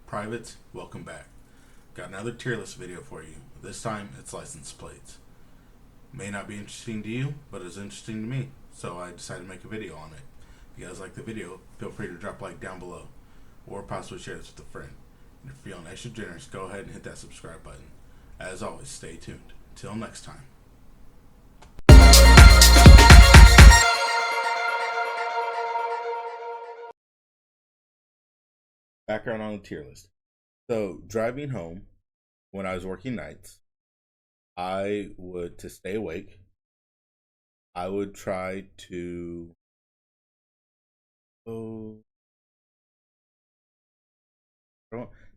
Privates, welcome back. Got another tier list video for you. This time it's license plates. May not be interesting to you, but it's interesting to me, so I decided to make a video on it. If you guys like the video, feel free to drop a like down below, or possibly share this with a friend. And if you're feeling extra generous, go ahead and hit that subscribe button. As always, stay tuned. Till next time. Background on the tier list. So, driving home when I was working nights, to stay awake, I would try to, oh,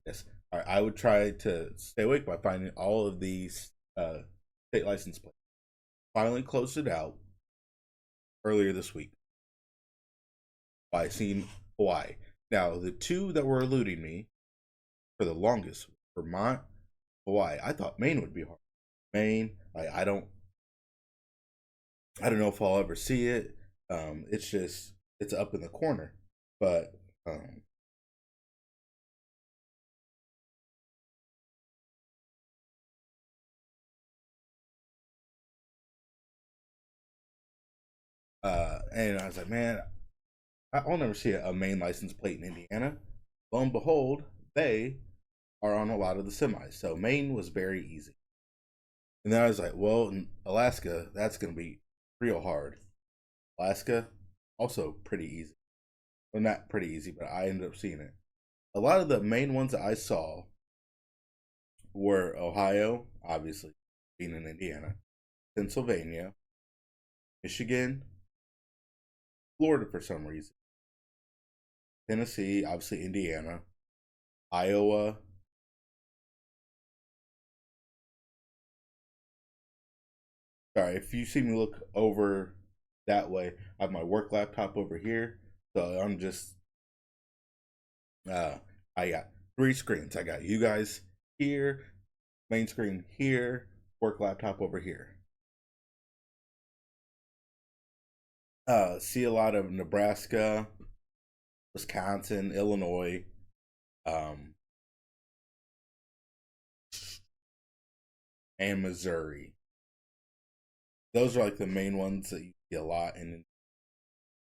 yes, all right, I would try to stay awake by finding all of these state license plates. Finally closed it out earlier this week by seeing Hawaii. Now, the two that were eluding me for the longest, Vermont, Hawaii. I thought Maine would be hard. Maine, I don't know if I'll ever see it. It's up in the corner, but and I was like, man, I'll never see a Maine license plate in Indiana. Lo and behold, they are on a lot of the semis. So Maine was very easy. And then I was like, well, in Alaska, that's going to be real hard. Alaska, also pretty easy. Well, not pretty easy, but I ended up seeing it. A lot of the main ones that I saw were Ohio, obviously, being in Indiana, Pennsylvania, Michigan, Florida for some reason, Tennessee, obviously Indiana, Iowa. Sorry, if you see me look over that way, I have my work laptop over here. So I'm just, I got three screens. I got you guys here, main screen here, work laptop over here. See a lot of Nebraska, Wisconsin, Illinois, um, and Missouri. Those are like the main ones that you see a lot in.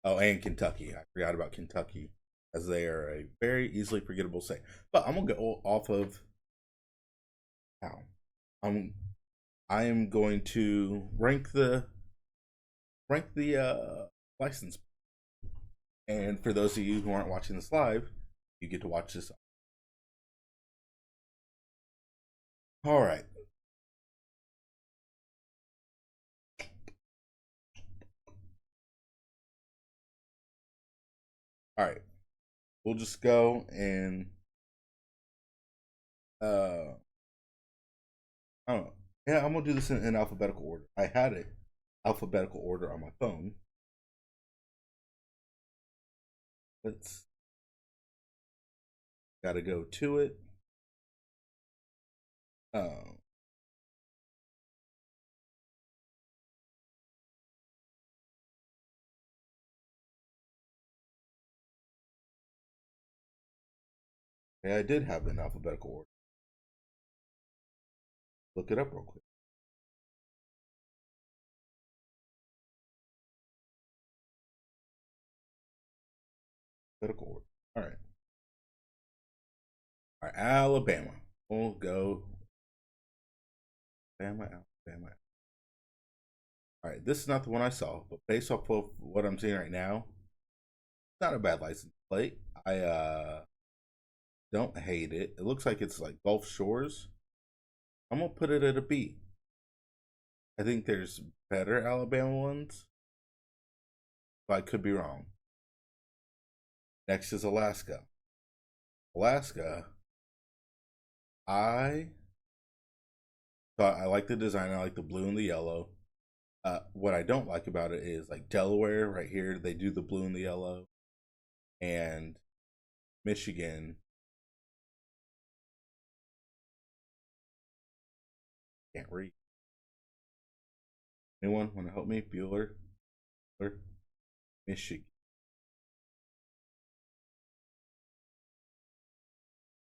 Oh, and Kentucky. I forgot about Kentucky, as they are a very easily forgettable state. But I'm gonna go off of now. I am going to rank the license. And for those of you who aren't watching this live, you get to watch this. All right. All right. We'll just go and I don't know. Yeah, I'm gonna do this in alphabetical order. I had it alphabetical order on my phone. Let's gotta go to it. Um, yeah, I did have it in alphabetical order. Look it up real quick. Alphabetical order. All right. All right. Alabama. We'll go. Alabama. All right. This is not the one I saw, but based off of what I'm seeing right now, it's not a bad license plate. I don't hate it. It looks like it's like Gulf Shores. I'm gonna put it at a B. I think there's better Alabama ones, but I could be wrong. Next is Alaska. Alaska, I thought I like the design. I like the blue and the yellow. What I don't like about it is like Delaware right here, they do the blue and the yellow, and Michigan can't read. Anyone want to help me? Bueller, Michigan.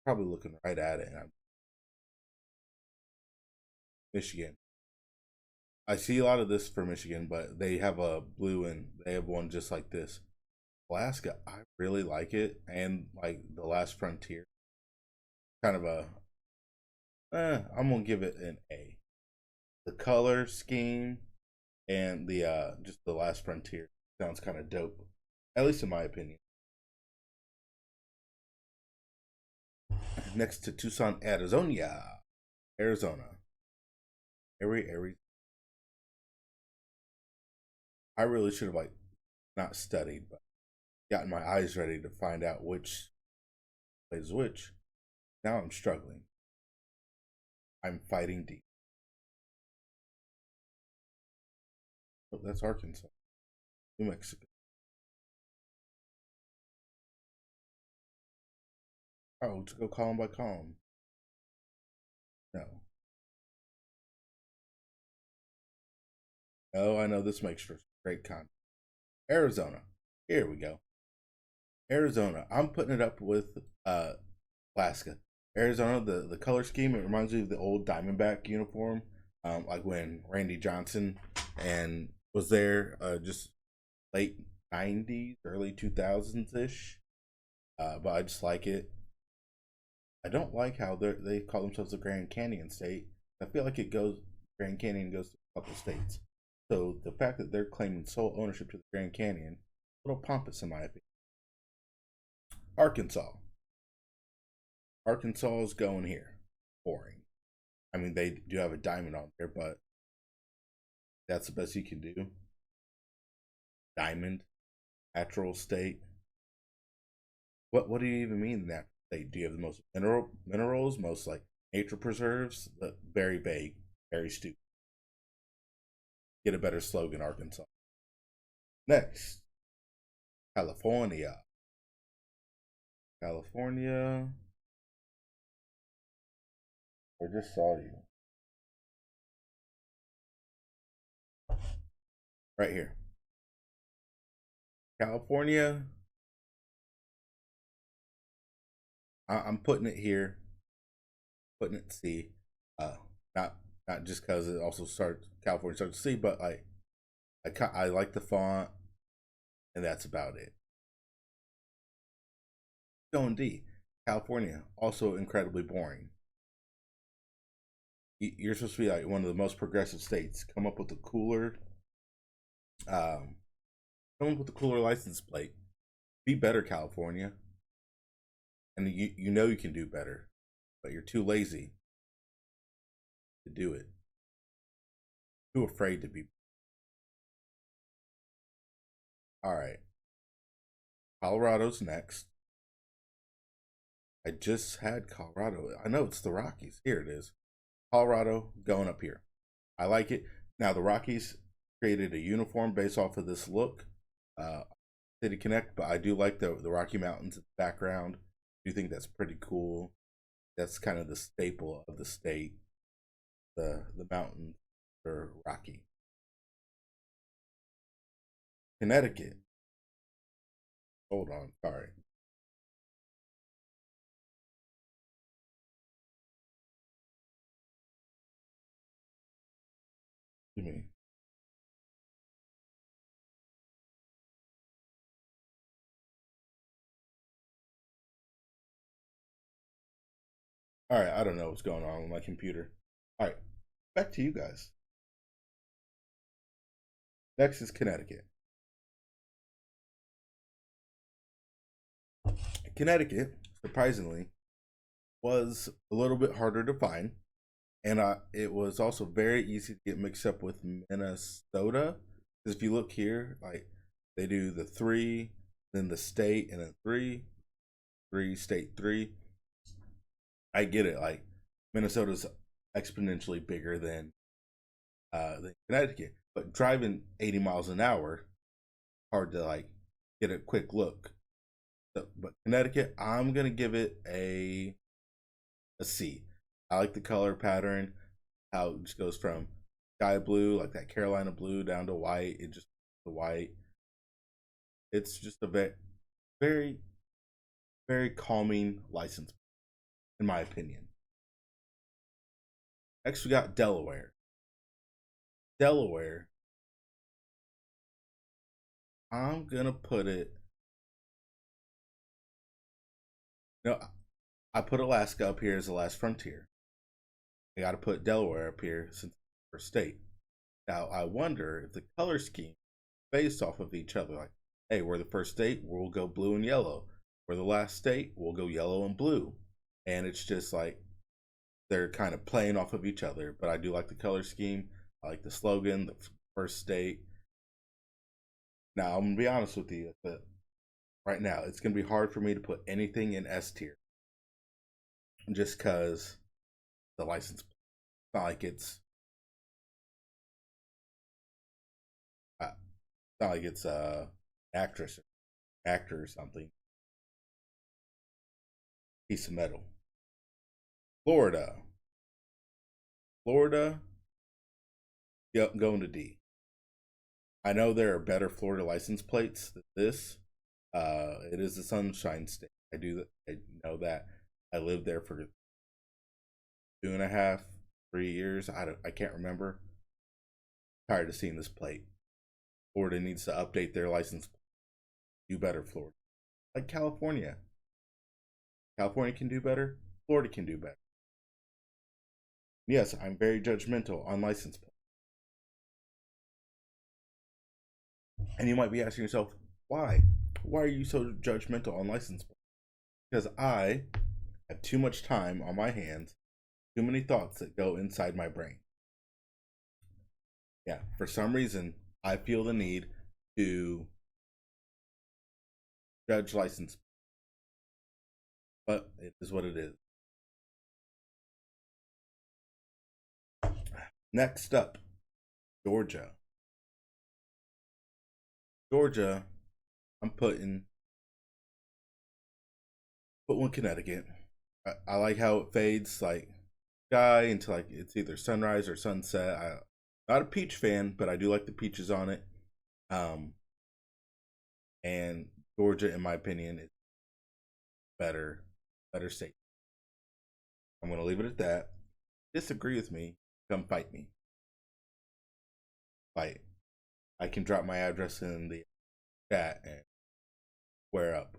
probably looking right at it. And I'm Michigan. I see a lot of this for Michigan, but they have a blue and they have one just like this. Alaska, I really like it, and like the Last Frontier, kind of a. I'm gonna give it an A. The color scheme and the just the Last Frontier sounds kind of dope, at least in my opinion. Next to Tucson, Arizona, Arizona, Arizona. I really should have like not studied, but gotten my eyes ready to find out which plays which. Now I'm struggling. I'm fighting deep. Oh, that's Arkansas. New Mexico. Oh, to go column by column. No. Oh, I know this makes for great content. Arizona. Here we go. Arizona. I'm putting it up with Alaska. Arizona, the color scheme, it reminds me of the old Diamondback uniform. Like when Randy Johnson and was there just late 90s, early 2000s ish. But I just like it. I don't like how they call themselves the Grand Canyon State. I feel like it goes Grand Canyon goes to a couple states. So the fact that they're claiming sole ownership to the Grand Canyon, a little pompous in my opinion. Arkansas. Arkansas is going here. Boring. I mean, they do have a diamond on there, but that's the best you can do. Diamond, natural state. What do you even mean that state? Do you have the most minerals, most like nature preserves? Very vague, very stupid. Get a better slogan, Arkansas. Next, California. California. I just saw you. Right here. California. I'm putting it here. Putting it C. Uh, not not just because it also starts California starts C, but I like the font, and that's about it. Going D. California, also incredibly boring. You're supposed to be like one of the most progressive states. Um, come up with a cooler license plate. Be better, California. And you know you can do better, but you're too lazy to do it. Too afraid to be. All right, Colorado's next. I just had Colorado. I know it's the Rockies. Here it is. Colorado going up here. I like it. Now the Rockies created a uniform based off of this look. City Connect, but I do like the Rocky Mountains in the background. I do think that's pretty cool. That's kind of the staple of the state. The mountains are rocky. Connecticut. Hold on, sorry. You mean? All right, I don't know what's going on with my computer. All right, back to you guys. Next is Connecticut. Connecticut, surprisingly, was a little bit harder to find, and it was also very easy to get mixed up with Minnesota. Because if you look here, like they do the three, then the state, and then three, three state three. I get it. Like Minnesota's exponentially bigger than Connecticut, but driving 80 miles an hour, hard to like get a quick look. So, but Connecticut, I'm gonna give it a C. I like the color pattern, how it just goes from sky blue, like that Carolina blue, down to white. It just the white. It's just a very, very calming license. in my opinion. Next, we got Delaware. Delaware, I'm gonna put it. No, I put Alaska up here as the last frontier. I got to put Delaware up here since it's the first state. Now, I wonder if the color scheme based off of each other. Like, hey, we're the first state, we'll go blue and yellow. We're the last state, we'll go yellow and blue. And it's just like they're kind of playing off of each other. But I do like the color scheme. I like the slogan, the first state. Now, I'm gonna be honest with you. Right now, it's gonna be hard for me to put anything in S tier, just because the license. It's not like it's actress, actor or something. Piece of metal. Florida, Florida. Yep, going to D. I know there are better Florida license plates than this. It is the Sunshine State. I know that. I lived there for 2.5, 3 years. I can't remember. Tired of seeing this plate. Florida needs to update their license. Do better, Florida. Like California. California can do better. Florida can do better. Yes, I'm very judgmental on license plates. And you might be asking yourself, why? Why are you so judgmental on license plates? Because I have too much time on my hands, too many thoughts that go inside my brain. Yeah, for some reason, I feel the need to judge license, but it is what it is. Next up, Georgia. Georgia, I'm put one Connecticut. I like how it fades like sky into like it's either sunrise or sunset. I'm not a peach fan, but I do like the peaches on it. Um, and Georgia, in my opinion, is better state. I'm gonna leave it at that. Disagree with me? Come fight me. Fight. I can drop my address in the chat and square up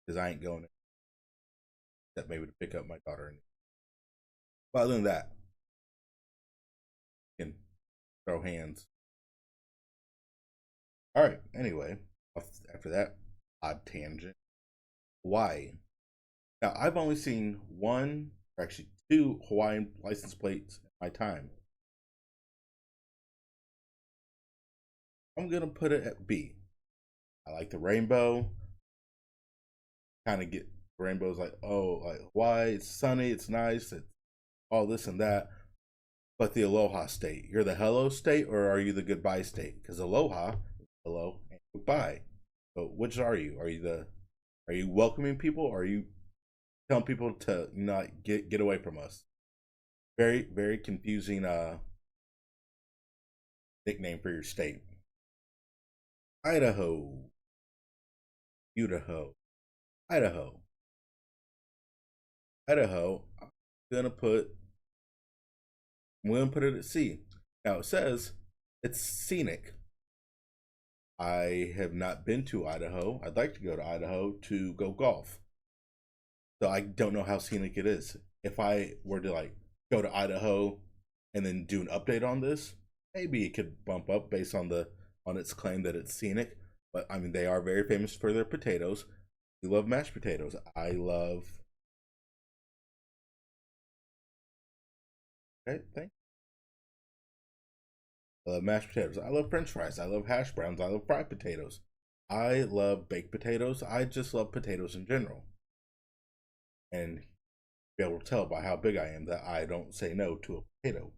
because I ain't going except maybe to pick up my daughter. But other than that, you can throw hands. All right. Anyway, after that odd tangent, Hawaii. Now I've only seen one, or actually two Hawaiian license plates in my time. I'm gonna put it at B. I like the rainbow. Kind of get rainbows like, oh, like Hawaii, it's sunny, it's nice, it's all this and that. But the aloha state, you're the hello state or are you the goodbye state? Because aloha, hello, and goodbye. So which are you? Are you welcoming people or are you telling people to not get away from us? Very, very confusing nickname for your state. Idaho. Idaho. Idaho. Idaho. I'm gonna put it at C. Now it says it's scenic. I have not been to Idaho. I'd like to go to Idaho to go golf. So I don't know how scenic it is. If I were to like go to Idaho and then do an update on this, maybe it could bump up based on its claim that it's scenic. But I mean, they are very famous for their potatoes. We love mashed potatoes. I love. Okay, thank. I love mashed potatoes. I love French fries. I love hash browns. I love fried potatoes. I love baked potatoes. I just love potatoes in general. And be able to tell by how big I am that I don't say no to a potato.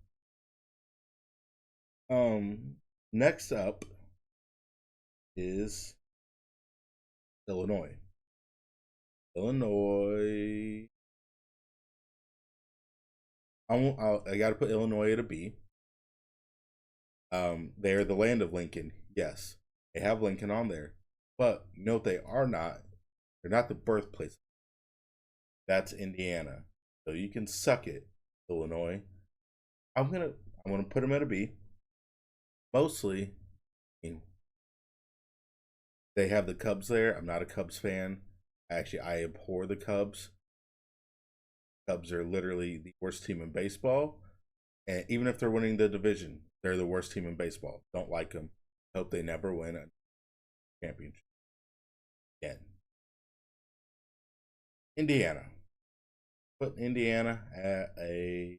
Next up is Illinois. Illinois. I got to put Illinois at a B. They are the land of Lincoln. Yes, they have Lincoln on there, but no, they are not. They're not the birthplace. That's Indiana. So you can suck it, Illinois. I'm gonna put them at a B. Mostly, I mean, they have the Cubs there. I'm not a Cubs fan. Actually, I abhor the Cubs. Cubs are literally the worst team in baseball. And even if they're winning the division, they're the worst team in baseball. Don't like them. Hope they never win a championship again. Indiana. Put Indiana at a.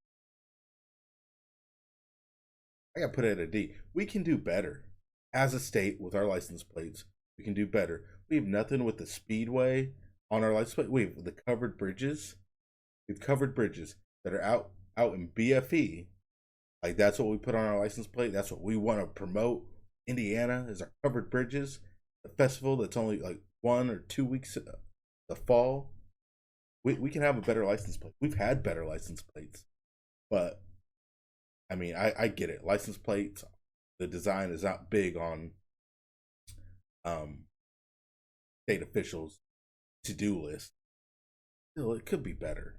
I got to put it at a D. We can do better as a state with our license plates. We can do better. We have nothing with the speedway on our license plate. We have the covered bridges. We've covered bridges that are out in BFE. Like that's what we put on our license plate. That's what we want to promote. Indiana is our covered bridges. The festival that's only like 1 or 2 weeks the fall. We can have a better license plate. We've had better license plates, but I mean I get it. License plates, the design is not big on um state officials to do list. Still, it could be better.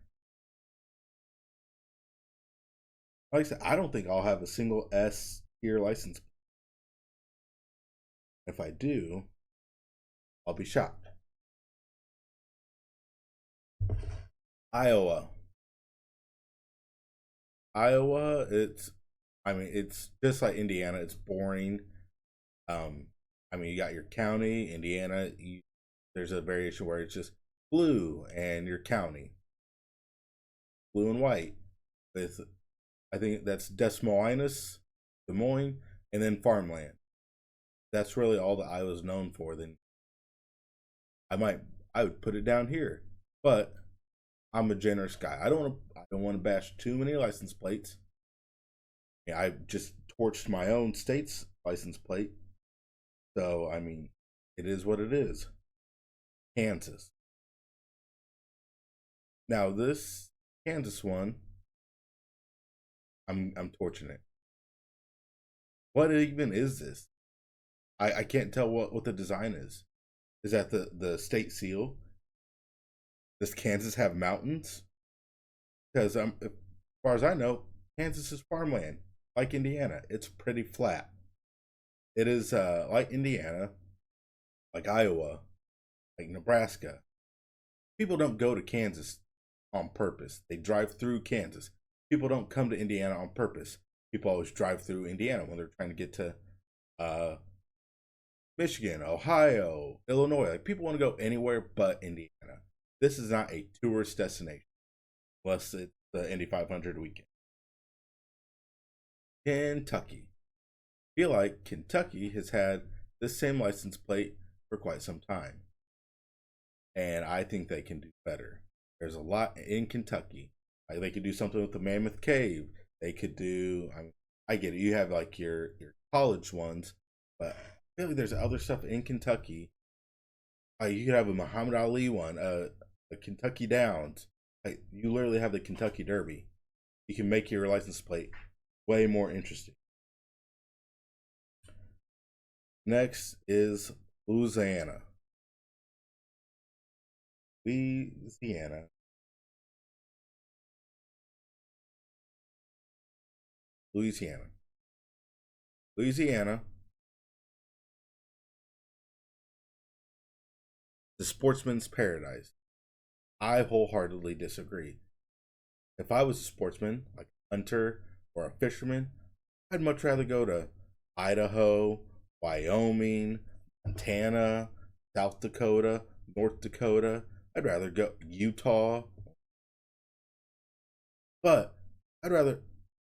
Like I said, I don't think I'll have a single S tier license. If I do, I'll be shocked. Iowa. Iowa, it's just like Indiana. It's boring. Um, I mean, you got your county, Indiana. There's a variation where it's just blue and your county, blue and white. With, I think that's Des Moines, Des Moines, and then farmland. That's really all that Iowa's known for. Then I would put it down here, but I'm a generous guy. I don't want to bash too many license plates. Yeah, I just torched my own state's license plate. So I mean, it is what it is. Kansas. Now this Kansas one, I'm torching it. What even is this? I can't tell what the design is. Is that the state seal? Does Kansas have mountains? Because as far as I know, Kansas is farmland, like Indiana. It's pretty flat. It is like Indiana, like Iowa, like Nebraska. People don't go to Kansas on purpose. They drive through Kansas. People don't come to Indiana on purpose. People always drive through Indiana when they're trying to get to uh, Michigan, Ohio, Illinois. Like people want to go anywhere but Indiana. This is not a tourist destination, unless it's the Indy 500 weekend. Kentucky. I feel like Kentucky has had this same license plate for quite some time, and I think they can do better. There's a lot in Kentucky. Like they could do something with the Mammoth Cave. They could do. I get it. You have like your college ones, but I feel like there's other stuff in Kentucky. You could have a Muhammad Ali one, the Kentucky Downs. Like you literally have the Kentucky Derby. You can make your license plate way more interesting. Next is Louisiana. Louisiana. Louisiana. Louisiana. The sportsman's paradise. I wholeheartedly disagree. If I was a sportsman, like a hunter or a fisherman, I'd much rather go to Idaho, Wyoming, Montana, South Dakota, North Dakota. I'd rather go Utah. But I'd rather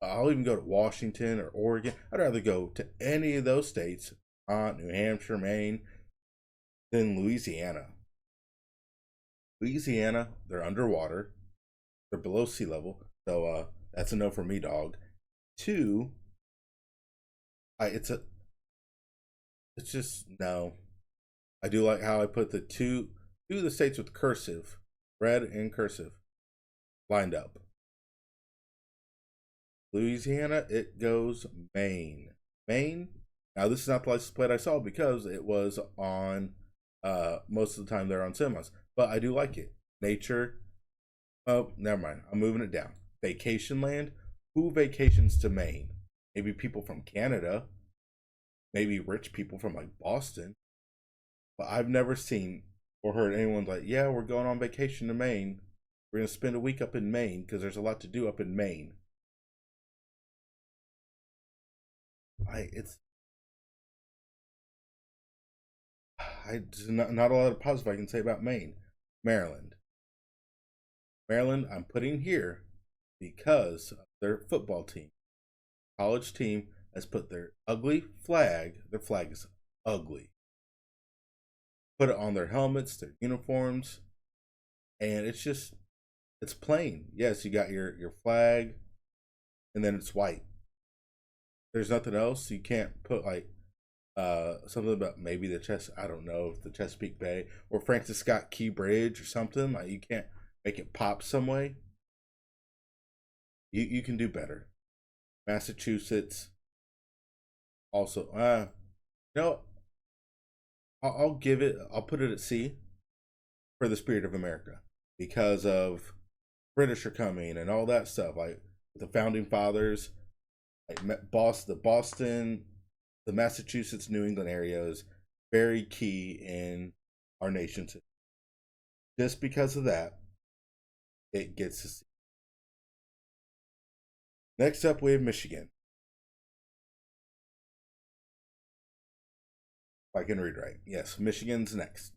I'll even go to Washington or Oregon. I'd rather go to any of those states, New Hampshire, Maine, than Louisiana. Louisiana, they're underwater. They're below sea level. So that's a no for me, dog. Two, it's just no. I do like how I put the two of the states with cursive, red and cursive, lined up. Louisiana, it goes Maine. Maine. Now this is not the license plate I saw because it was on most of the time they're on semis. But I do like it. Nature. Oh, never mind. I'm moving it down. Vacation land. Who vacations to Maine? Maybe people from Canada. Maybe rich people from like Boston. But I've never seen or heard anyone like, yeah, we're going on vacation to Maine. We're gonna spend a week up in Maine because there's a lot to do up in Maine. It's not a lot of positive I can say about Maine. Maryland. Maryland, I'm putting here because of their football team. College team has put their ugly flag, their flag is ugly, put it on their helmets, their uniforms, and it's plain. Yes, you got your flag, and then it's white. There's nothing else. You can't put like something about maybe the I don't know if the Chesapeake Bay or Francis Scott Key Bridge or something. Like you can't make it pop some way. You can do better. Massachusetts also. No, I'll give it. I'll put it at C for the Spirit of America because of British are coming and all that stuff. Like the founding fathers, like Boston, the Massachusetts, New England area is very key in our nation. Just because of that, it gets to C. Next up, we have Michigan. If I can read right. Yes, Michigan's next.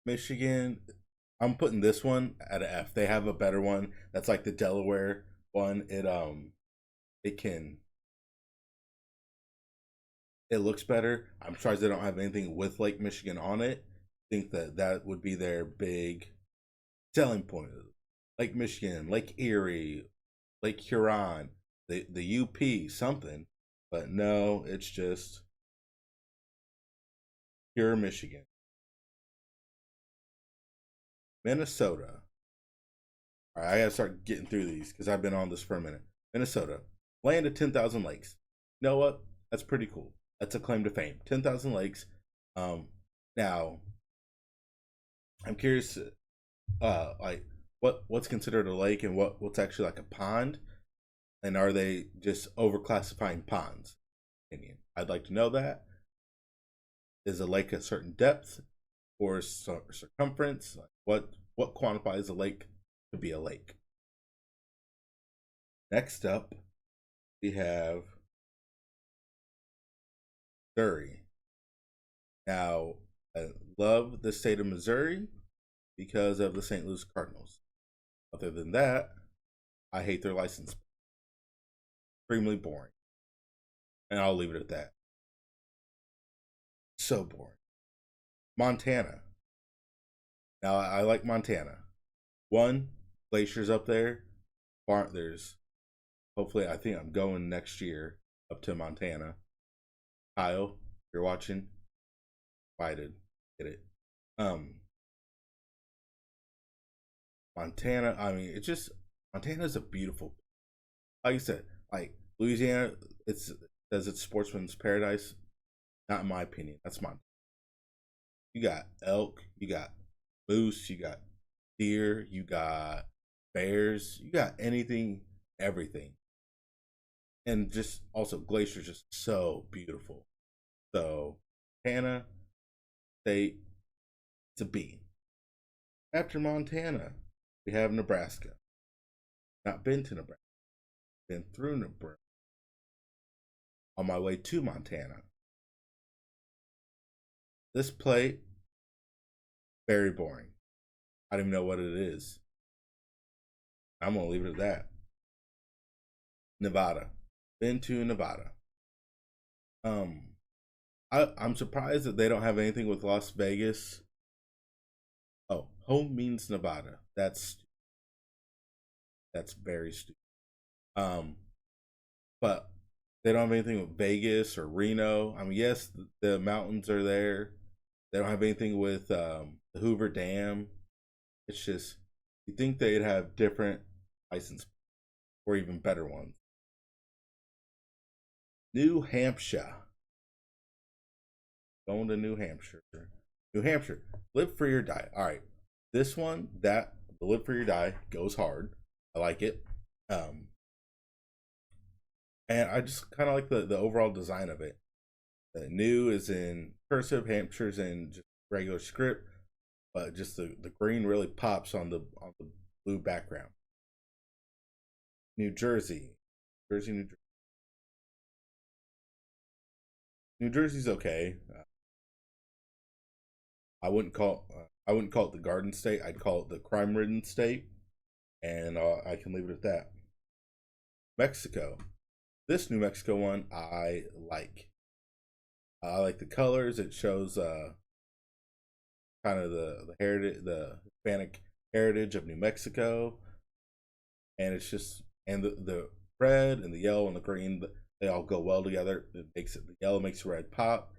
Michigan, I'm putting this one at an F. They have a better one. That's like the Delaware one. It can it looks better. I'm surprised they don't have anything with Lake Michigan on it. I think that would be their big selling point. Lake Michigan, Lake Erie, Lake Huron, the UP, something. But no, it's just pure Michigan. Minnesota. All right, I gotta start getting through these because I've been on this for a minute. Minnesota, land of 10,000 lakes. You know what? That's pretty cool. That's a claim to fame. 10,000 lakes. Um, Now I'm curious, like what's considered a lake and what's actually like a pond, and are they just overclassifying ponds? Opinion. I'd like to know that. Is a lake a certain depth or circumference? Like what quantifies a lake to be a lake? Next up, we have Missouri. Now, I love the state of Missouri because of the St. Louis Cardinals. Other than that, I hate their license. Extremely boring. And I'll leave it at that. So boring. Montana. Now, I like Montana. One, glaciers up there. There's hopefully, I think I'm going next year up to Montana. Kyle, if you're watching, invited. Get it. Um, Montana, I mean, it's just Montana's a beautiful. Like you said, like Louisiana, it's says it's sportsman's paradise. Not in my opinion. That's Montana. You got elk, you got moose, you got deer, you got bears, you got anything, everything, and just also glaciers, just so beautiful. So, Montana State, it's a B. After Montana, we have Nebraska. Not been to Nebraska, been through Nebraska. On my way to Montana. This plate, very boring. I don't even know what it is. I'm gonna leave it at that. Nevada. Been to Nevada. Um, I'm surprised that they don't have anything with Las Vegas. Oh, home means Nevada. That's very stupid. Um, but they don't have anything with Vegas or Reno. I mean, yes, the mountains are there. They don't have anything with the Hoover Dam. It's just you think they'd have different license or even better ones. New Hampshire. Going to New Hampshire. New Hampshire, live free or die. All right, this one, that the live free or die goes hard. I like it. Um, and I just kind of like the overall design of it. The new is in cursive, Hampshire's in just regular script, but just the green really pops on the blue background. New Jersey, New Jersey. New Jersey's okay. I wouldn't call it the Garden State. I'd call it the crime-ridden state, and I can leave it at that. Mexico. This New Mexico one I like. I like the colors. It shows kind of the heritage, the Hispanic heritage of New Mexico, and it's just and the red and the yellow and the green, they all go well together. It makes it, the yellow makes the red pop,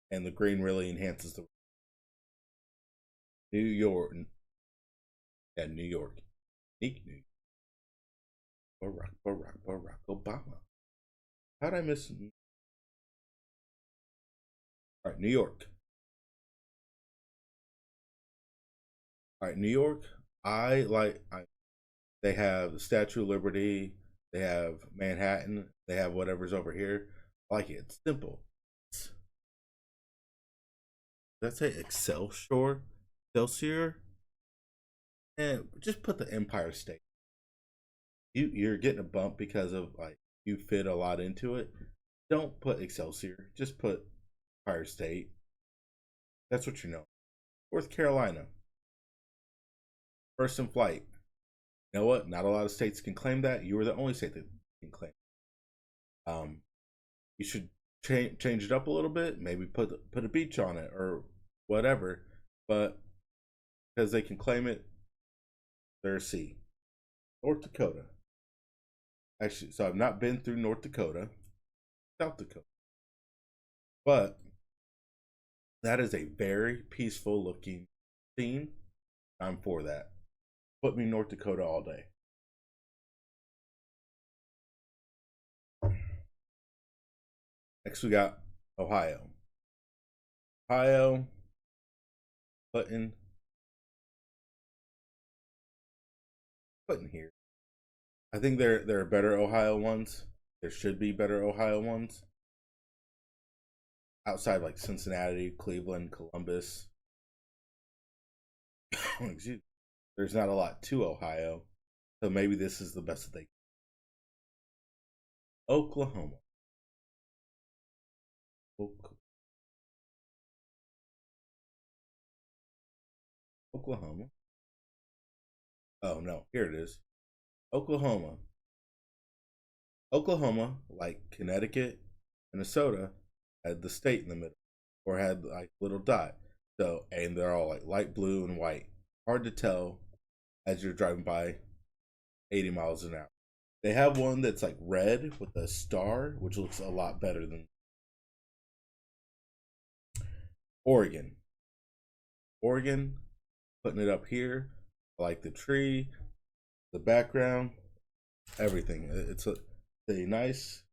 and the green really enhances the New York. Yeah, New York. New York. Barack Obama. How'd I miss? All right, New York. All right, New York. I like. They have the Statue of Liberty. They have Manhattan. They have whatever's over here. I like it. It's simple. Did I say Excelsior? Excelsior? And just put the Empire State. You're getting a bump because of like you fit a lot into it. Don't put Excelsior. Just put Empire State. That's what you know. North Carolina. First in flight. You know what? Not a lot of states can claim that. You are the only state that can claim. Um, you should change it up a little bit. Maybe put a beach on it or whatever. But because they can claim it, they're a C. North Dakota. Actually, so I've not been through North Dakota, South Dakota, but that is a very peaceful looking scene. I'm for that. Put me North Dakota all day. Next, we got Ohio. Ohio, putting here. I think there are better Ohio ones. There should be better Ohio ones outside like Cincinnati, Cleveland, Columbus. Excuse me. There's not a lot to Ohio, so maybe this is the best that they. Oklahoma. Oklahoma. Oh no, here it is. Oklahoma. Oklahoma, like Connecticut, Minnesota, had the state in the middle, or had like little dot. So, and they're all like light blue and white. Hard to tell as you're driving by 80 miles an hour. They have one that's like red with a star, which looks a lot better than Oregon. Oregon, putting it up here. I like the tree, the background, everything. A nice.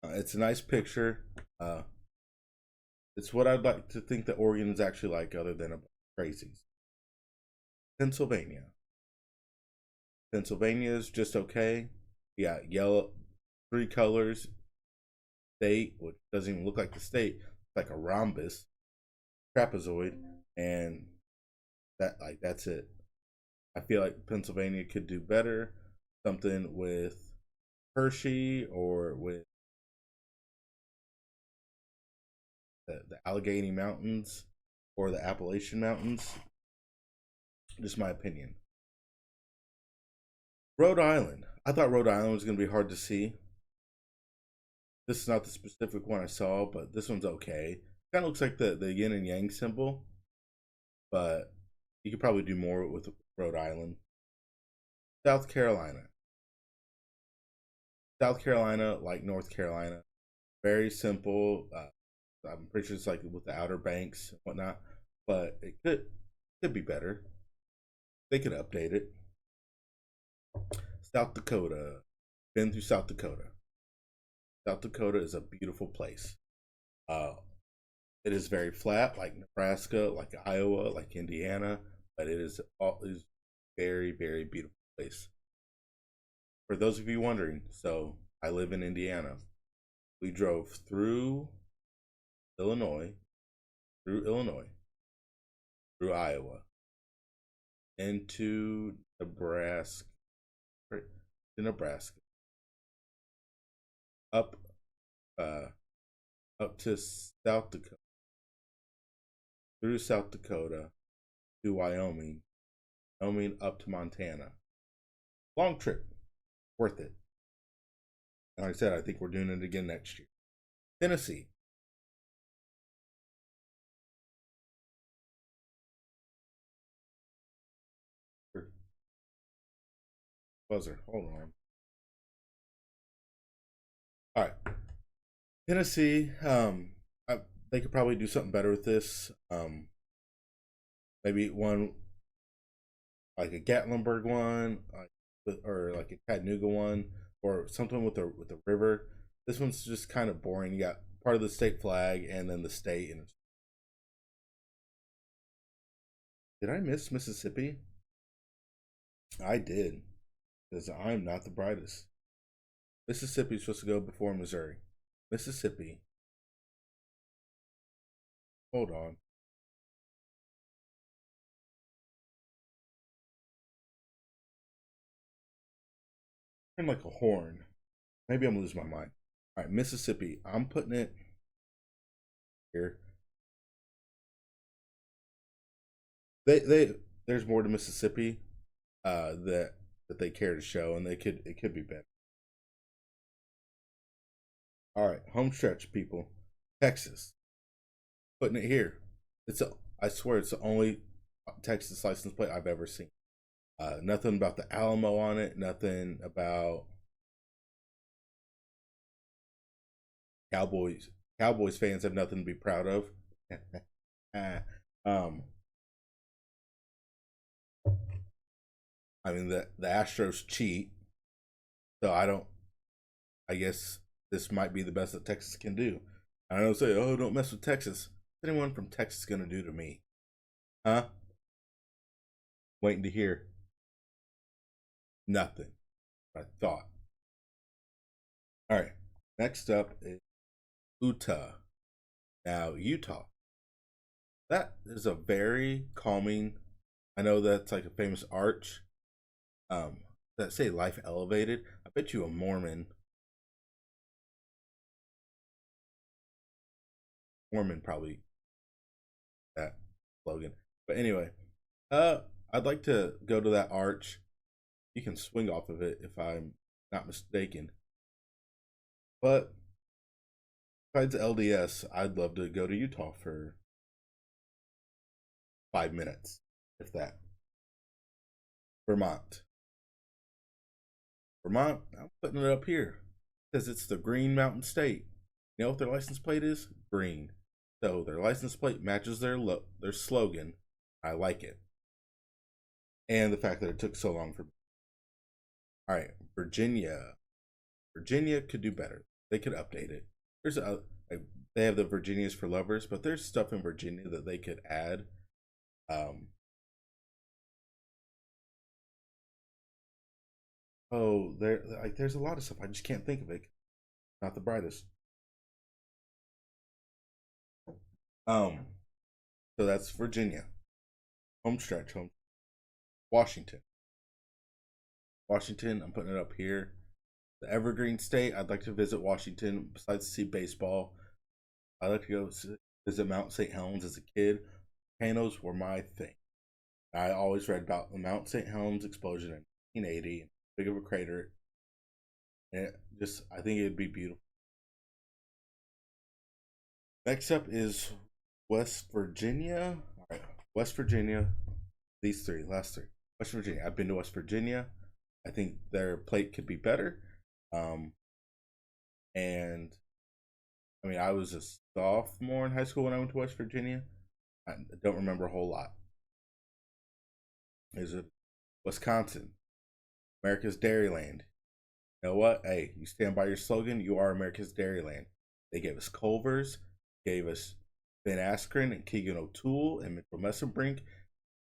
It's a nice picture. It's what I'd like to think that Oregon is actually like, other than a crazies. Pennsylvania. Pennsylvania is just okay. You got yellow, three colors. State, which doesn't even look like the state. It's like a rhombus, trapezoid, and that's it. I feel like Pennsylvania could do better. Something with Hershey or with the Allegheny Mountains or the Appalachian Mountains. Just my opinion. Rhode Island. I thought Rhode Island was going to be hard to see. This is not the specific one I saw, but this one's okay. Kind of looks like the yin and yang symbol, but you could probably do more with Rhode Island. South Carolina. South Carolina, like North Carolina, very simple. I'm pretty sure it's like with the Outer Banks and whatnot, but it could be better. They could update it. South Dakota. Been through South Dakota. South Dakota is a beautiful place. Uh, it is very flat, like Nebraska, like Iowa, like Indiana, but it is very very beautiful place. For those of you wondering, so I live in Indiana. We drove Illinois, through Illinois, through Iowa, into Nebraska, right, to Nebraska, up uh up to South Dakota, through South Dakota to Wyoming, Wyoming up to Montana. Long trip, worth it. And like I said, I think we're doing it again next year. Tennessee. Buzzer. Hold on. All right. Tennessee. They could probably do something better with this. Maybe one like a Gatlinburg one, or like a Chattanooga one, or something with the river. This one's just kind of boring. You got part of the state flag and then the state. And did I miss Mississippi? I did, because I'm not the brightest. Mississippi's supposed to go before Missouri. Mississippi. Hold on. I'm like a horn. Maybe I'm losing my mind. All right, Mississippi. I'm putting it here. They there's more to Mississippi that they care to show, and it could be better. All right, home stretch, people. Texas. Putting it here. I swear it's the only Texas license plate I've ever seen. Nothing about the Alamo on it. Nothing about Cowboys. Cowboys fans have nothing to be proud of. um, I mean the Astros cheat, so I don't. I guess this might be the best that Texas can do. I don't say, oh, don't mess with Texas. What's anyone from Texas gonna do to me? Huh? Waiting to hear. Nothing. I thought. All right. Next up is Utah. Now, Utah. That is a very calming. I know that's like a famous arch. That say life elevated. I bet you a Mormon probably that slogan. But anyway, uh, I'd like to go to that arch. You can swing off of it if I'm not mistaken. But besides LDS, I'd love to go to Utah for 5 minutes, if that. Vermont. Vermont, I'm putting it up here because it's the Green Mountain State. You know what their license plate is? Green. So their license plate matches their slogan. I like it. And the fact that it took so long for me. All right, Virginia. Virginia could do better. They could update it. Like, they have the Virginias for Lovers, but there's stuff in Virginia that they could add. Um, there's a lot of stuff. I just can't think of it. Not the brightest. Um, so that's Virginia. Home stretch. Home. Washington. Washington. I'm putting it up here. The Evergreen State. I'd like to visit Washington. Besides to see baseball, I'd like to go visit Mount St. Helens as a kid. Volcanoes were my thing. I always read about the Mount St. Helens explosion in 1980. Big of a crater. And I think it'd be beautiful. Next up is West Virginia. All right, West Virginia. These three, last three. West Virginia. I've been to West Virginia. I think their plate could be better. Um, and I mean, I was a sophomore in high school when I went to West Virginia. I don't remember a whole lot. Is it Wisconsin? America's Dairyland. You know what? Hey, you stand by your slogan. You are America's Dairyland. They gave us Culver's gave us Ben Askren and Keegan O'Toole and Mitchell Messenbrink,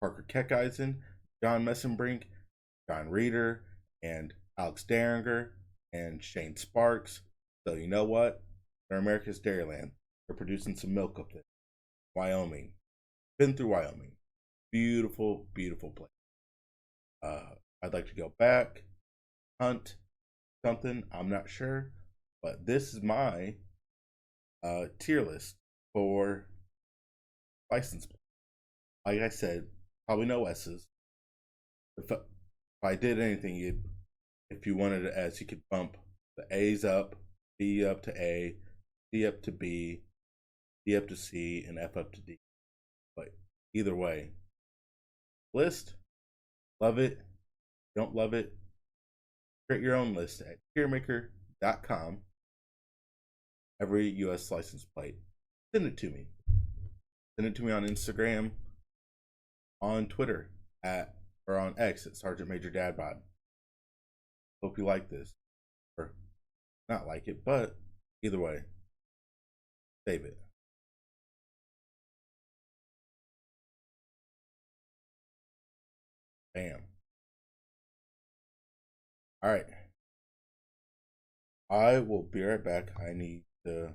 Parker Keckeisen, John Messenbrink, John Reeder, and Alex Derringer, and Shane Sparks. So you know what? They're America's Dairyland. They're producing some milk up there. Wyoming. Been through Wyoming. Beautiful, beautiful place. I'd like to go back, hunt something. I'm not sure, but this is my tier list for license plate. Like I said, probably no S's. If I did anything, if you wanted it as, you could bump the A's up, B up to A, C up to B, D up to C, and F up to D. But either way, list, love it, don't love it, create your own list at tiermaker.com. Every U.S. license plate. Send it to me. Send it to me on Instagram, on Twitter, or on X at Sergeant Major Dadbod. Hope you like this. Or not like it, but either way, save it. Bam. All right. I will be right back. I need to